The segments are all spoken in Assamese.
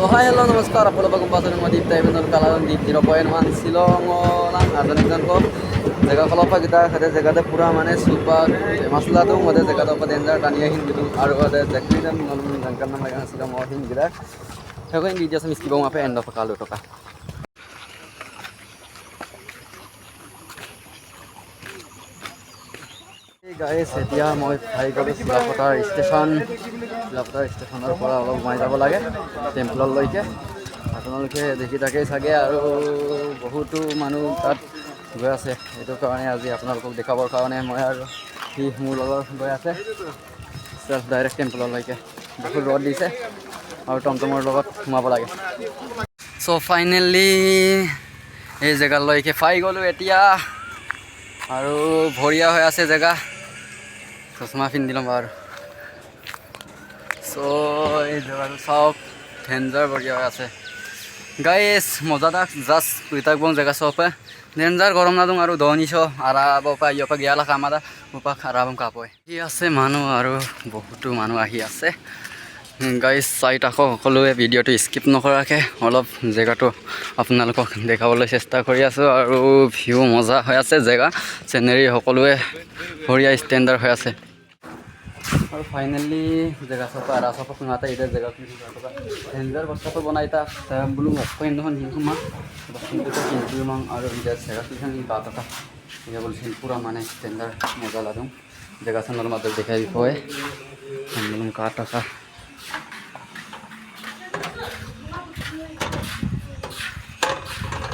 Hai, hello, namaskar. Apa kabar kumpas dengan Madip Tay benar kalangan di 0.1 Silong orang ada nih kan kok. Jaga kalau apa kita ada jaga ada pura mana super masalah tuh ada jaga apa danger tania hin gitu. Aru ada jakli dan malu menjangkan nama yang sudah mau hin gitu. Aku ini dia sama istimewa apa end apa kalau toka. Guys, এতিয়া মই ভাই গলো চিলাপথাৰ ষ্টেচনৰ পৰা অলপ সোমাই যাব লাগে টেম্পললৈকে আপোনালোকে দেখি থাকেই চাগে আৰু বহুতো মানুহ তাত গৈ আছে এইটো কাৰণে আজি আপোনালোকক দেখাবৰ কাৰণে মই আৰু সি মোৰ লগত গৈ আছে চেল্ফ ডাইৰেক্ট টেম্পললৈকে বহুত ৰ'দ দিছে আৰু টমটমৰ লগত সোমাব লাগে চ' ফাইনেলি এই জেগালৈকে পাই গ'লোঁ এতিয়া আৰু ভৰিয়া হৈ আছে জেগা চশমা পিন্ধি ল'ম বাৰু চ' এই জেগাটো চাওক ডেঞ্জাৰ বঢ়িয়া হৈ আছে গাইছ মজাদাক জাষ্ট কুইতাক বং জেগা চপে ডেঞ্জাৰ গৰম নাদোং আৰু দনিছ আৰাব পৰা ইয়ৰ পৰা গিয়ালা কামাদা মোপা আৰাবম কাপই কি আছে মানুহ আৰু বহুতো মানুহ আহি আছে গাইছ চাইত আকৌ সকলোৱে ভিডিঅ'টো স্কিপ নকৰাকৈ অলপ জেগাটো আপোনালোকক দেখাবলৈ চেষ্টা কৰি আছোঁ আৰু ভিউ মজা হৈ আছে জেগা চিনেৰী সকলোৱে বঢ়িয়া ষ্টেণ্ডাৰ্ড হৈ আছে और फाइनली जगह सब आरासा पर सुनाता इधर जगह की डेंजर बस्ता पर बनाइता बुलू मक्को इंदोहन हिंकुमा बस्ता तो किंतु मांग और इधर जगह की संग बात था ये बोल सिल पूरा माने स्टैंडर्ड मजा ला दूं जगह से नॉर्मल दिखाई होए हम काटा का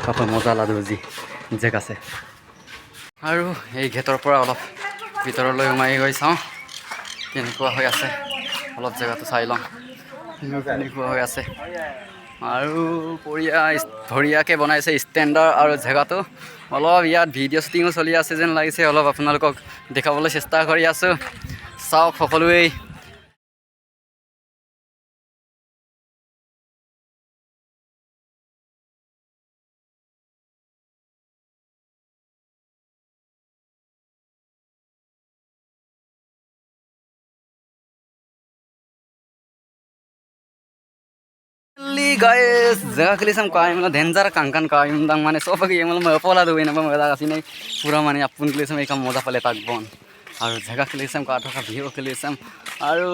कापा मजा ला दो जी जगह से और ये घेतर पर अलप ভিতৰলৈ সোমাই গৈ চাওঁ কেনেকুৱা হৈ আছে অলপ জেগাটো চাই লওঁ কেনেকুৱা হৈ আছে আৰু ধুনীয়াকৈ বনাইছে ষ্টেণ্ডাৰ্ড আৰু জেগাটো অলপ ইয়াত ভিডিঅ' শ্বুটিঙো চলি আছে যেন লাগিছে অলপ আপোনালোকক দেখাবলৈ চেষ্টা কৰি আছোঁ চাওক সকলোৱে guys जगह के लिए हम काय मतलब डेंजर कांकन काय दंग माने सोफ के मतलब मैं पोला दो ना मैं दासी नहीं पूरा माने अपन के लिए हम एक मजा पाले तक बन और जगह के लिए हम का ठका ভিউ के लिए हम আৰু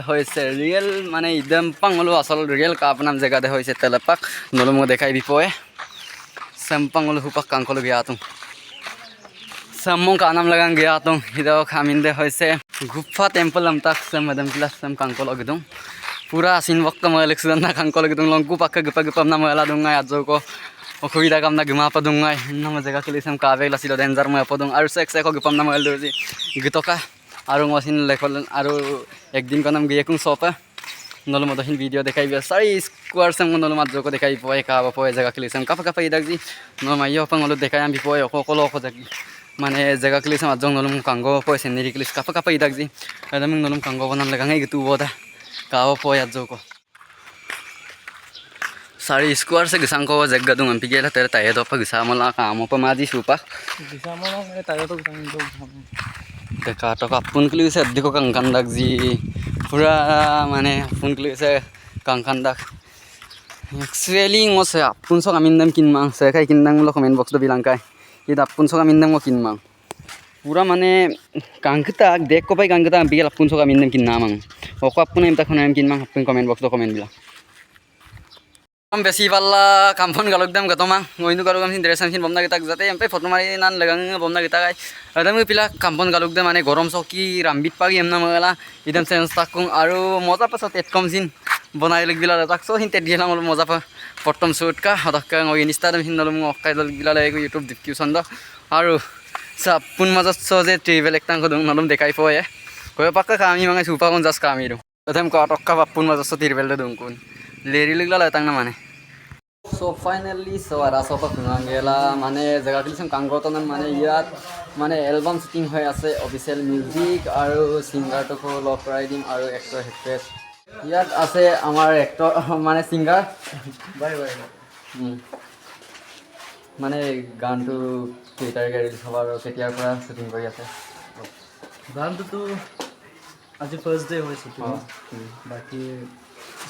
হৈছে ৰিয়েল মানে একদম পাংলো আসল ৰিয়েল কাপ নাম জেগাতে হৈছে তেলপাক নলো মই দেখাই বিপয়ে সম্পাংলো হুপাক কাংকলো গিয়া তুম सम्मों का नाम लगा गया तुम इधर खामिंदे হৈছে गुफा टेम्पल हम तक सम मदम क्लास सम कांकलो गदुम पूरा सीन वक्त मैं इलेक्शन ना कांकलो गदुम लंगु पक्का गपा गपा ना मला दूंगा आज को অসুবিধা কাম না গমা পদুঙা নাম জেগা খেলিছাম কাবে লাছিল ডেঞ্জাৰ মই পদুং আৰু চেক চেক গপম নাম এল দজি গিতকা আৰু মছিন লেখল আৰু একদিন কাম গিয়েকুং সপা নলো মদহিন ভিডিও দেখাই বিয়া সারি স্কোয়ার সম নলো মাত জক দেখাই পয় কা পয় জেগা খেলিছাম কাপা কাপা ইদাক জি ন মাইয় পংলো দেখাই আমি পয় অকল অকজাক মানে জেগা খেলিছাম আজং নলো কাংগো পয় সেনেরি খেলিছ কাপা কাপা ইদাক জি এদম নলো কাংগো বনাম লাগাং এই গতু বদা কাও পয় আজক सारी स्क्वायर से गिसांग को जगह दूं हम पिघला तेरे ताये तो पर गिसा मला काम पर माजी सुपा गिसा मला मेरे ताये तो गिसांग तो देखा तो अपन के लिए से अधिक कंकन दक जी पूरा माने अपन के लिए से कंकन दक एक्चुअली मोसे अपन सो कामिंदम किन मांग से खाई किनदम लो कमेंट बॉक्स तो बिलांग काय ये अपन सो कामिंदम को किन मांग पूरा माने कांकता देख को पाई कांकता पिघला अपन सो कामिंदम किन ना मांग ओको अपन एम तक नाम किन मांग अपन कमेंट बॉक्स तो कमेंट बिला हम बेसी वाला कामफोन गालक दम गतमा मोइनु गालक हम ड्रेस हम बमना गता जाते हम पे फोटो मारी नान लगांग बमना गता गाय अदम पिला कामफोन गालक दम माने गरम सकी रामबित पागी हमना मला इदम सेंस ताकुं आरो मजा पास तेट कम सिन बनाय लग बिला ताक सो हिन तेट गेला मजा पा फटम शूट का हदक का इंस्टाग्राम हिन नलम अकाय लग बिला लायक यूट्यूब डिस्क्रिप्शन द आरो सब पुन मजा सो जे ट्रैवल एकता को नलम देखाई पय कोय पक्का कामी मांगे सुपा कोन जस कामी रो अदम का टक्का पुन मजा सो ट्रैवल द दुंकुन लेरी लगला लातांग ना माने सो फाइनली सो आरासा पर गेला माने जगह के कांगरतन माने यात माने एल्बाम शूटिंग হৈ আছে অফিशिয়াল মিউজিক আৰু সিঙ্গাৰ তো লক কৰাই দিম আৰু এক্টৰ হেক্ট্ৰেছ ইয়াত আছে আমাৰ এক্টৰ মানে সিঙ্গাৰ বাই বাই মানে গানটো থিয়েটাৰ গাড়ী সবাৰ কেতিয়াৰ পৰা শুটিং কৰি আছে গানটো তো আজি ফাৰ্স্ট ডে হৈছে বাকি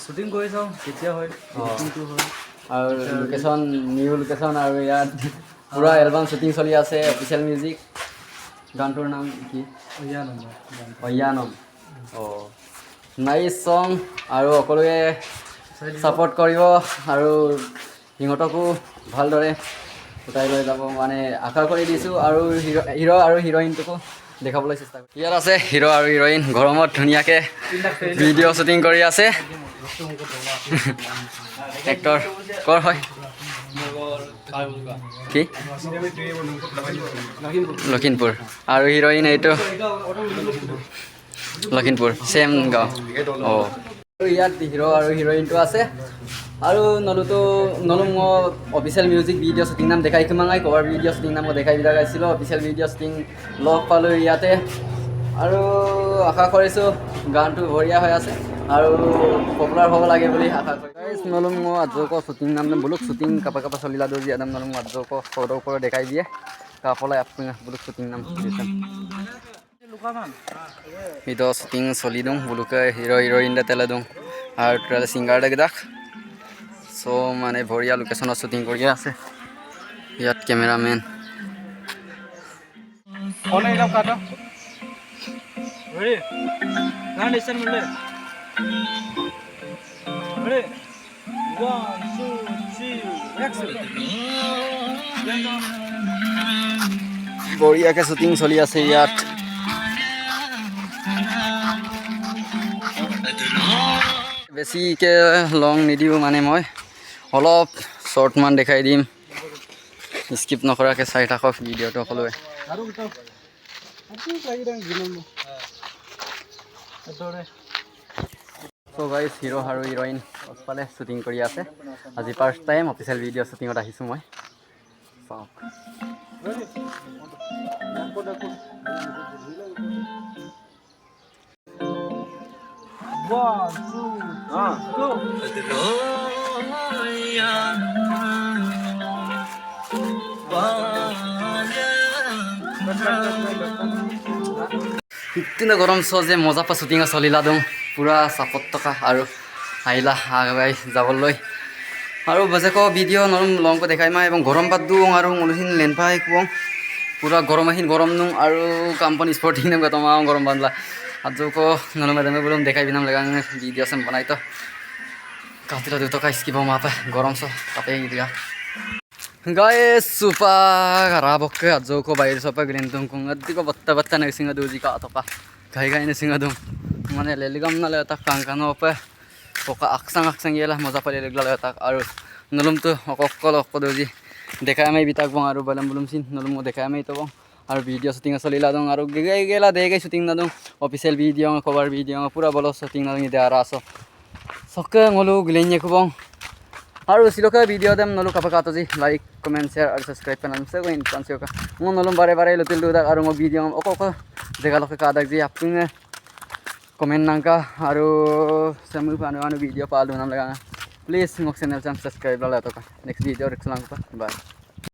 শ্বুটিং কৰি চাওঁ কেতিয়া হয় শ্বুটিংটো হয় আৰু লোকেশ্যন নিউ লোকেশ্যন আৰু ইয়াত পূৰা এলবাম শ্বুটিং চলি আছে অফিচিয়েল মিউজিক গানটোৰ নাম কি অয়ানম অঁ নাইচ চং আৰু সকলোৱে ছাপোৰ্ট কৰিব আৰু সিহঁতকো ভালদৰে উঠাই লৈ যাব মানে আশা কৰি দিছোঁ আৰু হিৰ' আৰু হিৰইনটোকো দেখাবলৈ চেষ্টা কৰিম ইয়াত আছে হিৰ' আৰু হিৰইন গৰমত ধুনীয়াকৈ ভিডিঅ' শ্বুটিং কৰি আছে এক্টৰ ক'ৰ হয় কি লখিমপুৰ আৰু হিৰইন এইটো লখিমপুৰ ছেম গাঁও অঁ আৰু ইয়াত হিৰ' আৰু হিৰইনটো আছে আৰু নলুম মই অফিচিয়েল মিউজিক ভিডিঅ' শ্বুটিং নাম দেখাই কিমাঙাই কভাৰ ভিডিঅ' শ্বুটিং নাম মই দেখাই বিদায় গাইছিলোঁ অফিচিয়েল ভিডিঅ' শ্বুটিং লগ পালোঁ ইয়াতে আৰু আশা কৰিছোঁ গানটো বঢ়িয়া হৈ আছে আৰু পপুলাৰ হ'ব লাগে বুলি আশা কৰিছোঁ নলুম মই আজৌক শ্বুটিং নাম বুলুক শ্বুটিং কাপা চলিলা দৌজি আদাম নলুম আজৌক সৌদৰ ওপৰত দেখাই দিয়ে কাপলাই আপুনি বুলুক শ্বুটিং নাম ভিডিঅ' শ্বুটিং চলি দিওঁ বুলুকে হিৰ' হিৰইন তেলে দিওঁ আৰু তেলে ছিংগাৰ দেখ চ' মানে বঢ়িয়া লোকেশ্যনত শ্বুটিং কৰি আছে ইয়াত কেমেৰামেন বঢ়িয়াকৈ শ্বুটিং চলি আছে ইয়াত বেছিকৈ লং নিদিওঁ মানে মই অলপ শ্বৰ্টমান দেখাই দিম স্কিপ নকৰাকৈ চাই থাকক ভিডিঅ'টো সকলোৱে চ' গাইজ হিৰ' আৰু হিৰইন পাছফালে শ্বুটিং কৰি আছে আজি ফাৰ্ষ্ট টাইম অফিচিয়েল ভিডিঅ' শ্বুটিঙত আহিছোঁ মই চাওক ইতিনে গৰম চ যে মজা পা শ্বুটিঙত চলিলা দিওঁ পূৰা চাপত টকা আৰু আহিলা আগুৱাই যাবলৈ আৰু বজেক ভিডিঅ' নৰম লংকো দেখাই মা এবং গৰম পাত দিওঁ আৰু মলুহিন লেনপাই কুৱং পূৰা গৰম আহিন গৰম দিওঁ আৰু কোম্পানী স্পৰ্টিং নাম গতমা গৰম বান্ধলা আজৌক নলম মেদামে বলুম দেখাই বিনাম লগা ভিডিঅ' চেম বনাই তো কাটিলা 2 টকা স্কিপ মাপে গৰম চ তাতে দিয়া Guys, super karabok ke ajo ko bayar sopa gelentung kung adi ko batta na singa doji ka to ka gai na singa dum mane leligam na leta kankano pe poka aksang yela moza pale legla leta aru nolum to okokol okko doji dekhai mai bitak bong aru balam bulum sin nolum mo dekhai mai to bong aru video shooting solila dong aru gela degai shooting na dong official video cover video pura bolo shooting na ngi dara so sokke ngolu glenye ko bong আৰু সিলোকা ভিডিও দেম নলু কাপা যি লাইক কমেন্ট শেয়াৰ আৰু সাবস্ক্ৰাইব পেনাম সে গইন পানসিওকা মো নলুম বাৰে লতিল দুদা আৰু মো ভিডিও অক দেখালকে কাদাক যি আপুনি কমেন্ট নাঙ্কা আৰু সামু পানো ভিডিও পালু নাম লাগা প্লিজ মোক চ্যানেল সাবস্ক্ৰাইব লা তো নেক্সট ভিডিও ৰেখলাম বাই